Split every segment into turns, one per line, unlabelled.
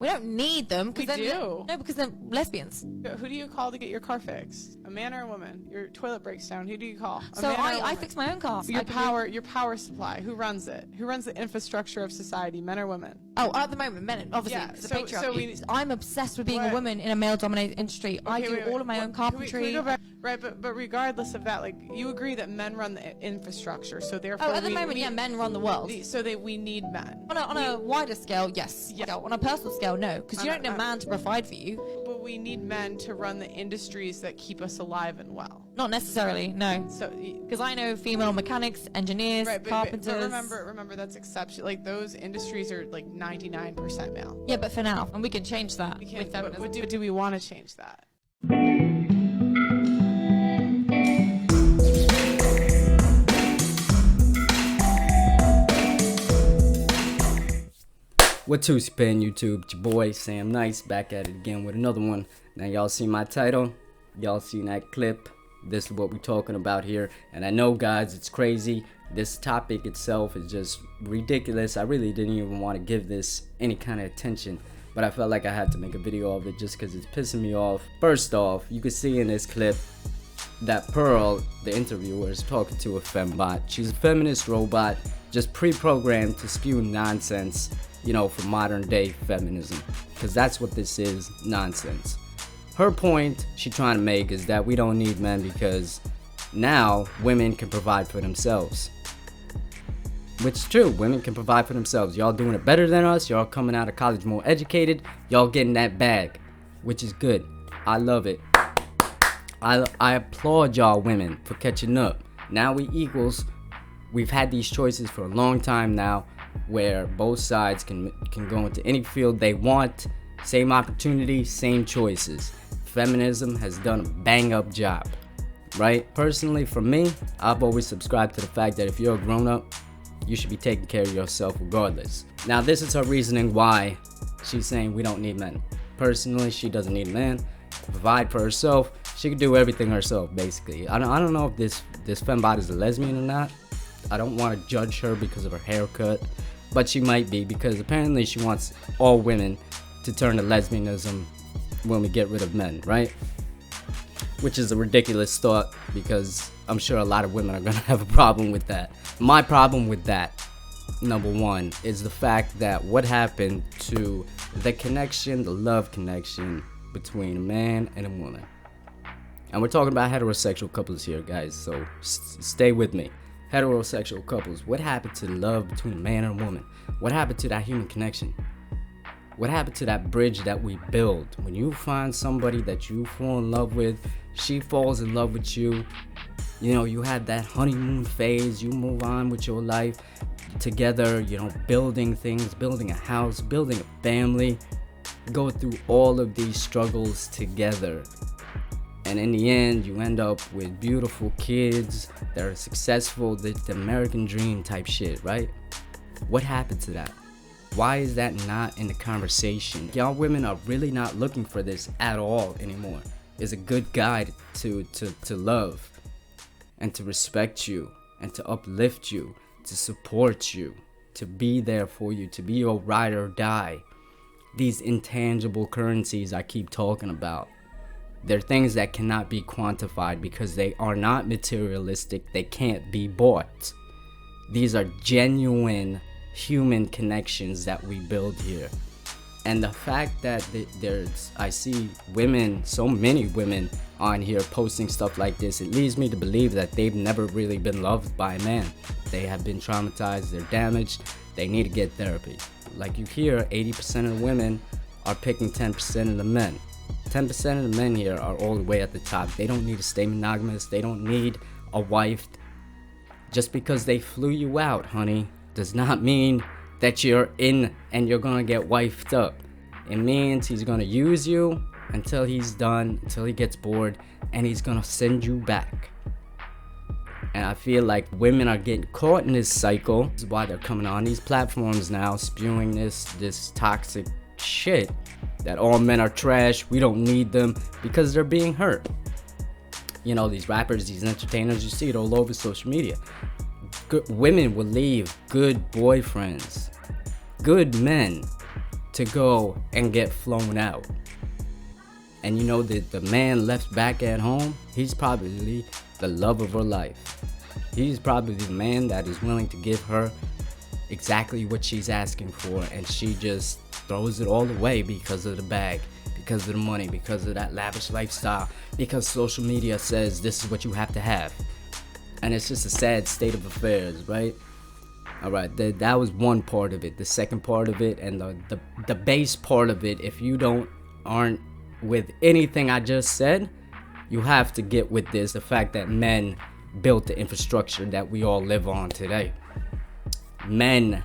We don't need them.
We do.
No, because they're lesbians.
Who do you call to get your car fixed? A man or a woman? Your toilet breaks down. Who do you call?
So I fix my own car.
Your power supply. Who runs it? Who runs the infrastructure of society? Men or women?
Oh, at the moment, men. Obviously,
Yeah,
because
so-
the patriarchy.
so we-
I'm obsessed with being a woman in a male-dominated industry. I do all of my own
Can
carpentry.
we go back? Right, but regardless of that, like, you agree that men run the infrastructure, so therefore
Oh, at the moment, yeah, men run the world.
So we need men.
On a wider scale, yes.
Yeah.
On a personal scale, no, because you don't need a man to provide for you.
But we need men to run the industries that keep us alive and well.
Not necessarily, no.
So,
Because I know female mechanics, engineers, carpenters.
But remember that's exception. Like, those industries are like 99% male.
Yeah, but for now, and we can change that
We
with
can't.
feminism.
But do we want to change that?
What to spin YouTube? It's your boy Sam Nice back at it again with another one. Now y'all see my title, y'all seen that clip. This is what we're talking about here, and I know guys it's crazy. This topic itself is just ridiculous. I really didn't even want to give this any kind of attention, but I felt like I had to make a video of it just because it's pissing me off. First off, you can see in this clip that Pearl, the interviewer, is talking to a fembot. She's a feminist robot, just pre-programmed to spew nonsense, you know, for modern day feminism, because that's what this is, nonsense. Her point she's trying to make is that we don't need men because now women can provide for themselves. Which is true, women can provide for themselves. Y'all doing it better than us, y'all coming out of college more educated, y'all getting that bag, which is good. I love it. I applaud y'all women for catching up. Now we equals. We've had these choices for a long time now, where both sides can go into any field they want, same opportunity, same choices. Feminism has done a bang up job, right? Personally, for me, I've always subscribed to the fact that if you're a grown up, you should be taking care of yourself regardless. Now this is her reasoning why she's saying we don't need men. Personally, she doesn't need a man to provide for herself. She can do everything herself, basically. I don't know if this fembot is a lesbian or not. I don't want to judge her because of her haircut, but she might be, because apparently she wants all women to turn to lesbianism when we get rid of men, right? Which is a ridiculous thought, because I'm sure a lot of women are gonna have a problem with that. My problem with that, number one, is the fact that what happened to the connection, the love connection between a man and a woman. And we're talking about heterosexual couples here, guys, so stay with me. Heterosexual couples, what happened to the love between a man and a woman? What happened to that human connection? What happened to that bridge that we build? When you find somebody that you fall in love with, she falls in love with you, you know, you had that honeymoon phase, you move on with your life together, you know, building things, building a house, building a family, go through all of these struggles together. And in the end, you end up with beautiful kids that are successful, the American dream type shit, right? What happened to that? Why is that not in the conversation? Y'all women are really not looking for this at all anymore. It's a good guide to love and to respect you and to uplift you, to support you, to be there for you, to be your ride or die. These intangible currencies I keep talking about. They're things that cannot be quantified because they are not materialistic. They can't be bought. These are genuine human connections that we build here. And the fact that I see women, so many women on here posting stuff like this, it leads me to believe that they've never really been loved by a man. They have been traumatized, they're damaged, they need to get therapy. Like you hear, 80% of the women are picking 10% of the men. 10% of the men here are all the way at the top. They don't need to stay monogamous. They don't need a wife. Just because they flew you out, honey, does not mean that you're in and you're gonna get wifed up. It means he's gonna use you until he's done, until he gets bored, and he's gonna send you back. And I feel like women are getting caught in this cycle. This is why they're coming on these platforms now, spewing this toxic shit that all men are trash, we don't need them, because they're being hurt. You know, these rappers, these entertainers, you see it all over social media. Good women will leave good boyfriends, good men, to go and get flown out. And you know that the man left back at home, he's probably the love of her life. He's probably the man that is willing to give her exactly what she's asking for, and she just throws it all away because of the bag, because of the money, because of that lavish lifestyle, because social media says this is what you have to have. And it's just a sad state of affairs, right? All right, that was one part of it. The second part of it, and the base part of it, if you aren't with anything I just said, you have to get with this, the fact that men built the infrastructure that we all live on today. Men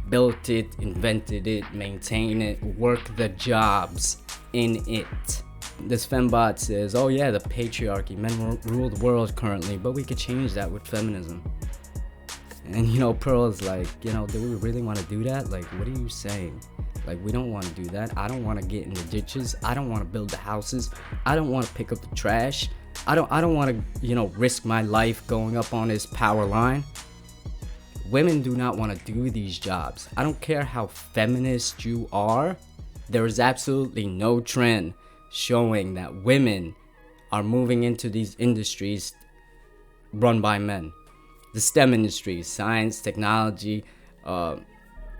built it, invented it, maintain it, work the jobs in it. This fembot says, oh yeah, the patriarchy, men rule the world currently, but we could change that with feminism. And you know, Pearl's like, you know, do we really want to do that? Like, what are you saying? Like, we don't want to do that. I don't want to get in the ditches. I don't want to build the houses. I don't want to pick up the trash. I don't want to, you know, risk my life going up on this power line. Women do not want to do these jobs. I don't care how feminist you are. There is absolutely no trend showing that women are moving into these industries run by men. The STEM industries, science, technology,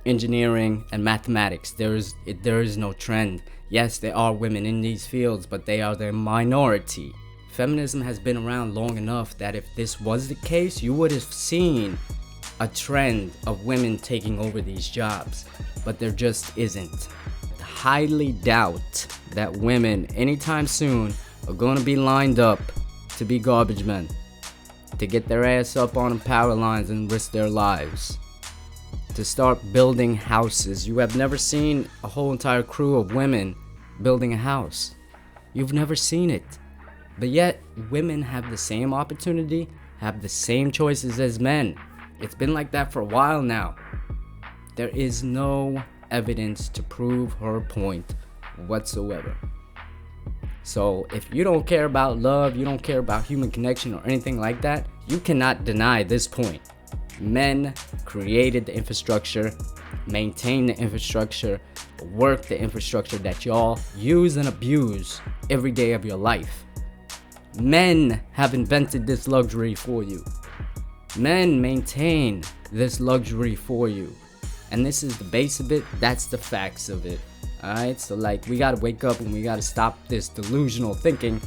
engineering, and mathematics. There is no trend. Yes, there are women in these fields, but they are the minority. Feminism has been around long enough that if this was the case, you would have seen a trend of women taking over these jobs, but there just isn't. I highly doubt that women anytime soon are going to be lined up to be garbage men, to get their ass up on the power lines and risk their lives, to start building houses. You have never seen a whole entire crew of women building a house. You've never seen it. But yet, women have the same opportunity, have the same choices as men. It's been like that for a while now. There is no evidence to prove her point whatsoever. So if you don't care about love, you don't care about human connection or anything like that, you cannot deny this point. Men created the infrastructure, maintain the infrastructure, work the infrastructure that y'all use and abuse every day of your life. Men have invented this luxury for you. Men maintain this luxury for you. And this is the base of it, that's the facts of it. Alright, so like, we gotta wake up and we gotta stop this delusional thinking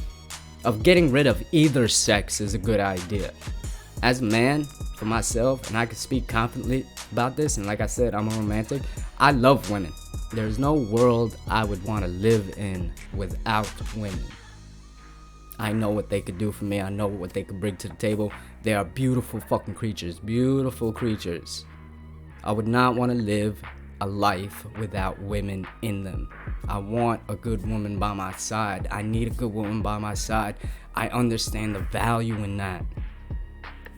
of getting rid of either sex is a good idea. As a man, for myself, and I can speak confidently about this, and like I said, I'm a romantic, I love women. There's no world I would want to live in without women. I know what they could do for me, I know what they could bring to the table. They are beautiful fucking creatures, beautiful creatures. I would not want to live a life without women in them. I want a good woman by my side. I need a good woman by my side. I understand the value in that.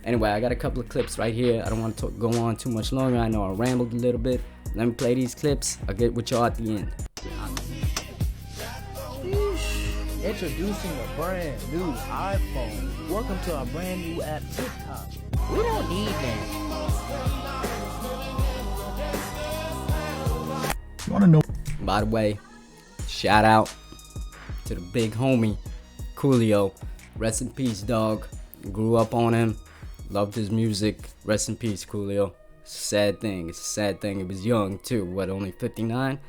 Anyway, I got a couple of clips right here. I don't want to go on too much longer. I know I rambled a little bit. Let me play these clips. I'll get with y'all at the end.
Introducing a brand new iPhone. Welcome to our brand new app, TikTok. We don't need that.
You wanna know?
By the way, shout out to the big homie, Coolio. Rest in peace, dog. Grew up on him. Loved his music. Rest in peace, Coolio. It's a sad thing. It's a sad thing. He was young too. What, only 59?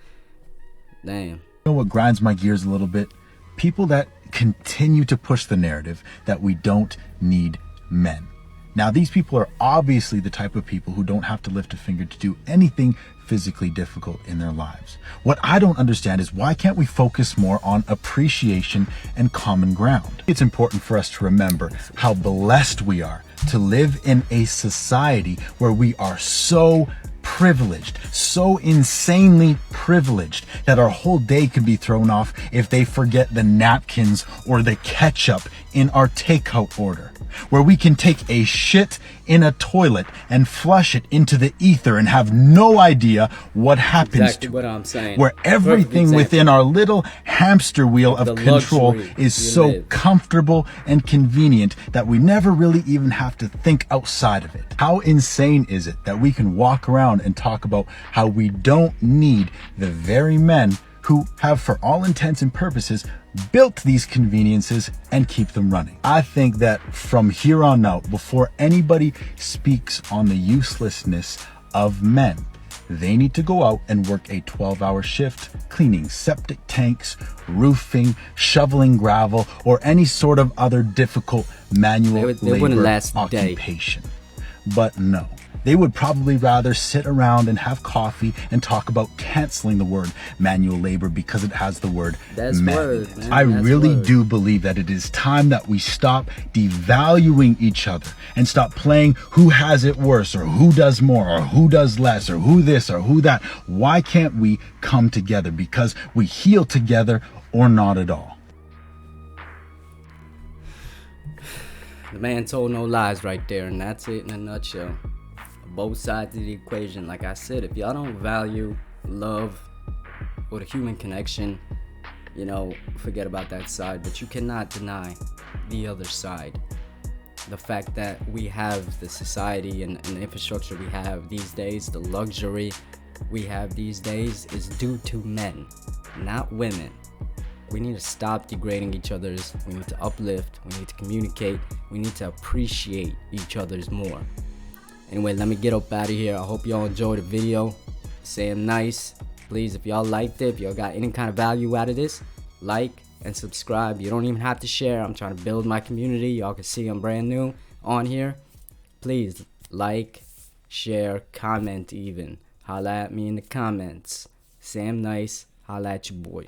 Damn.
You know what grinds my gears a little bit? People that continue to push the narrative that we don't need men. Now, these people are obviously the type of people who don't have to lift a finger to do anything physically difficult in their lives. What I don't understand is why can't we focus more on appreciation and common ground? It's important for us to remember how blessed we are to live in a society where we are so privileged, so insanely privileged that our whole day can be thrown off if they forget the napkins or the ketchup in our takeout order. where we can take a shit in a toilet and flush it into the ether and have no idea what happens
Exactly
to
what
it.
I'm saying.
Where
Perfect
everything
example.
within our little hamster wheel of
The
control
luxury
is
we
so
live.
comfortable and convenient that we never really even have to think outside of it. How insane is it that we can walk around and talk about how we don't need the very men who have, for all intents and purposes, built these conveniences and keep them running? I think that from here on out, before anybody speaks on the uselessness of men, they need to go out and work a 12-hour shift cleaning septic tanks, roofing, shoveling gravel, or any sort of other difficult manual
They wouldn't
labor
last a day.
occupation. But no, they would probably rather sit around and have coffee and talk about canceling the word manual labor because it has the word
That's
man
word,
in it.
man.
I
That's
really
word.
do believe that it is time that we stop devaluing each other and stop playing who has it worse or who does more or who does less or who this or who that. Why can't we come together? Because we heal together or not at all.
The man told no lies right there, and that's it in a nutshell. Both sides of the equation. Like I said, if y'all don't value love or the human connection, you know, forget about that side. But you cannot deny the other side. The fact that we have the society and the infrastructure we have these days, the luxury we have these days, is due to men, not women. We need to stop degrading each other's. We need to uplift. We need to communicate. We need to appreciate each other's more. Anyway, let me get up out of here. I hope y'all enjoyed the video. Sam Nice. Please, if y'all liked it, if y'all got any kind of value out of this, like and subscribe. You don't even have to share. I'm trying to build my community. Y'all can see I'm brand new on here. Please like, share, comment even. Holla at me in the comments. Sam Nice. Holla at your boy.